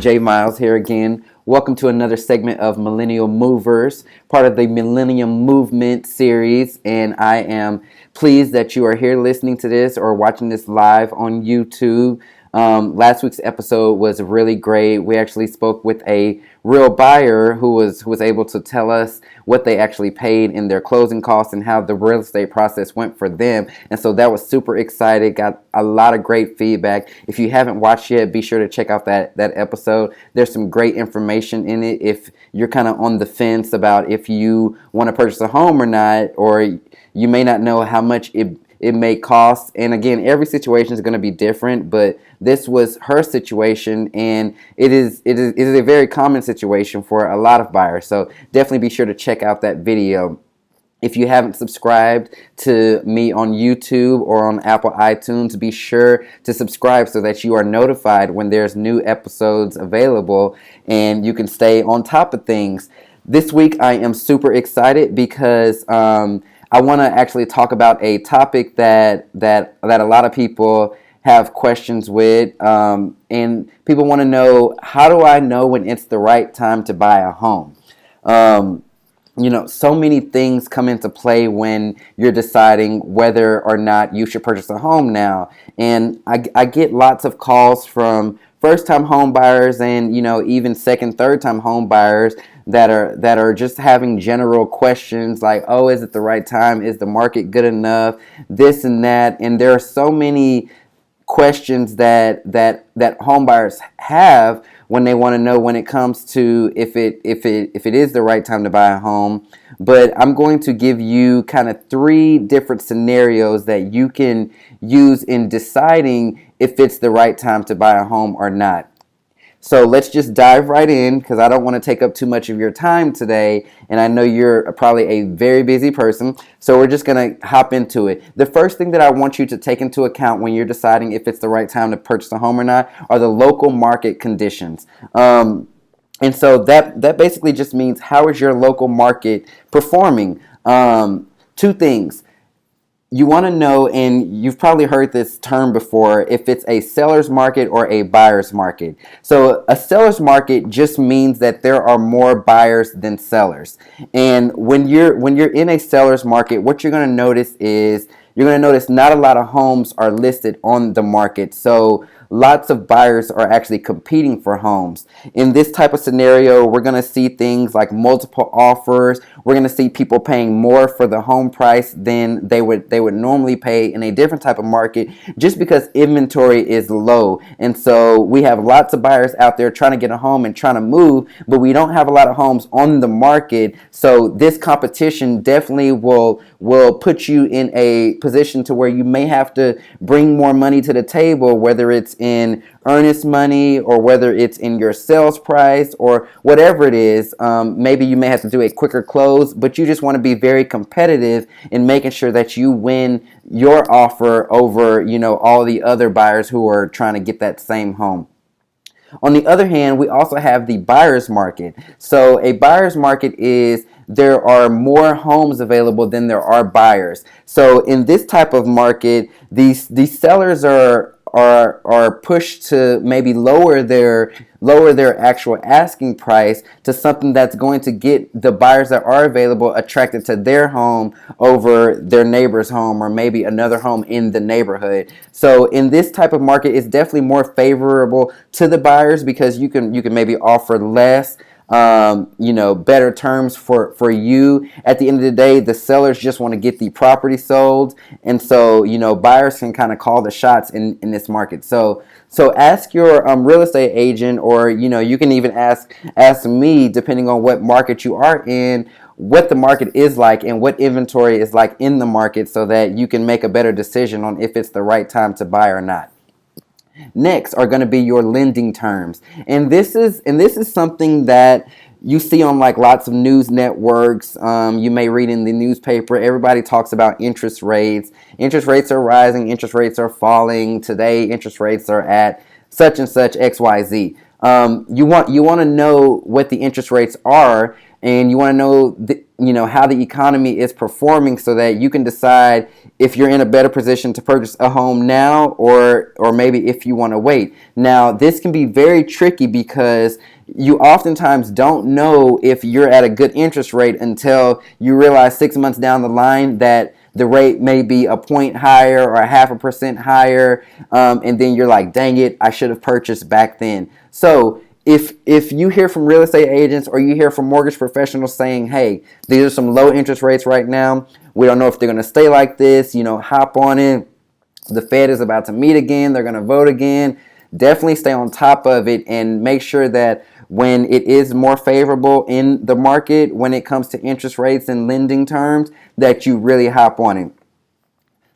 Jay Miles here again. Welcome to another segment of Millennial Movers, part of the Millennium Movement series, and I am pleased that you are here listening to this or watching this live on YouTube. Last week's episode was really great. We actually spoke with a real buyer who was able to tell us what they actually paid in their closing costs and how the real estate process went for them. And so that was super excited. Got a lot of great feedback. If you haven't watched yet, be sure to check out that episode. There's some great information in it if you're kind of on the fence about if you want to purchase a home or not, or you may not know how much it may cost. And again, every situation is going to be different, but this was her situation, and it is a very common situation for a lot of buyers. So definitely be sure to check out that video. If you haven't subscribed to me on YouTube or on Apple iTunes, be sure to subscribe so that you are notified when there's new episodes available and you can stay on top of things. This week I am super excited because I want to actually talk about a topic that a lot of people have questions with, and people want to know, how do I know when it's the right time to buy a home? So many things come into play when you're deciding whether or not you should purchase a home now. And I get lots of calls from first-time home buyers and, even second, third-time home buyers that are just having general questions like, oh, is it the right time? Is the market good enough? This and that. And there are so many questions that home buyers have when they want to know when it comes to if it is the right time to buy a home. But I'm going to give you kind of 3 different scenarios that you can use in deciding if it's the right time to buy a home or not. So let's just dive right in, because I don't want to take up too much of your time today, and I know you're probably a very busy person, so we're just going to hop into it. The first thing that I want you to take into account when you're deciding if it's the right time to purchase a home or not are the local market conditions. And so that basically just means, how is your local market performing? 2 things. You want to know, and you've probably heard this term before, if it's a seller's market or a buyer's market. So a seller's market just means that there are more buyers than sellers. And when you're in a seller's market, what you're going to notice is not a lot of homes are listed on the market. So lots of buyers are actually competing for homes. In this type of scenario, we're going to see things like multiple offers. We're going to see people paying more for the home price than they would normally pay in a different type of market, just because inventory is low. And so we have lots of buyers out there trying to get a home and trying to move, but we don't have a lot of homes on the market. So this competition definitely will put you in a position to where you may have to bring more money to the table, whether it's in earnest money or whether it's in your sales price or whatever it is. Maybe you may have to do a quicker close, but you just want to be very competitive in making sure that you win your offer over, all the other buyers who are trying to get that same home. On the other hand, we also have the buyer's market. So a buyer's market is, there are more homes available than there are buyers. So in this type of market, these sellers are pushed to maybe lower their actual asking price to something that's going to get the buyers that are available attracted to their home over their neighbor's home or maybe another home in the neighborhood. So in this type of market, it's definitely more favorable to the buyers, because you can maybe offer less, better terms for you. At the end of the day, the sellers just want to get the property sold, and so buyers can kind of call the shots in this market. So ask your real estate agent, or you can even ask me, depending on what market you are in, what the market is like and what inventory is like in the market, so that you can make a better decision on if it's the right time to buy or not. Next are going to be your lending terms. And this is something that you see on like lots of news networks. You may read in the newspaper. Everybody talks about interest rates. Interest rates are rising. Interest rates are falling. Today, interest rates are at such and such XYZ. You want to know what the interest rates are, and you want to know how the economy is performing so that you can decide if you're in a better position to purchase a home now or maybe if you want to wait. Now, this can be very tricky because you oftentimes don't know if you're at a good interest rate until you realize 6 months down the line that the rate may be a point higher or a 0.5% higher, and then you're like, dang it, I should have purchased back then. So if you hear from real estate agents or you hear from mortgage professionals saying, hey, these are some low interest rates right now, we don't know if they're going to stay like this, hop on it. The Fed is about to meet again, they're going to vote again. Definitely stay on top of it and make sure that when it is more favorable in the market, when it comes to interest rates and lending terms, that you really hop on it.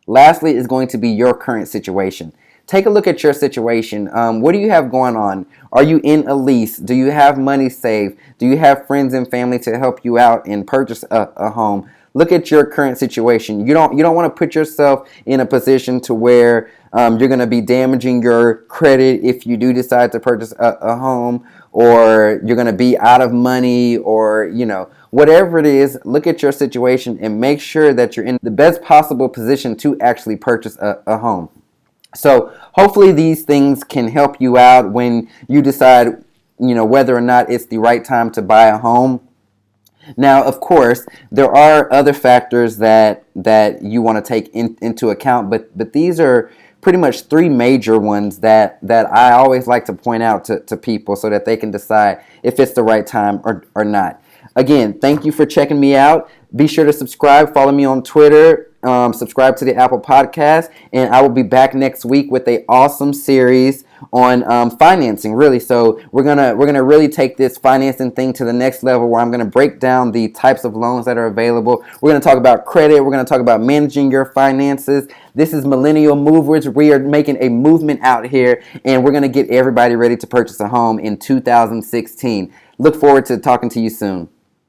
Lastly is going to be your current situation. Take a look at your situation. What do you have going on? Are you in a lease? Do you have money saved? Do you have friends and family to help you out and purchase a home? Look at your current situation. You don't want to put yourself in a position to where you're going to be damaging your credit if you do decide to purchase a home, or you're going to be out of money, or whatever it is. Look at your situation and make sure that you're in the best possible position to actually purchase a home. So hopefully these things can help you out when you decide, whether or not it's the right time to buy a home. Now, of course, there are other factors that you want to take into account, but these are pretty much three major ones that I always like to point out to people so that they can decide if it's the right time or not. Again, thank you for checking me out. Be sure to subscribe, follow me on Twitter, subscribe to the Apple Podcast, and I will be back next week with an awesome series on financing, really. So we're gonna really take this financing thing to the next level, where I'm gonna break down the types of loans that are available. We're gonna talk about credit. We're gonna talk about managing your finances. This is Millennial Movers. We are making a movement out here, and we're gonna get everybody ready to purchase a home in 2016. Look forward to talking to you soon.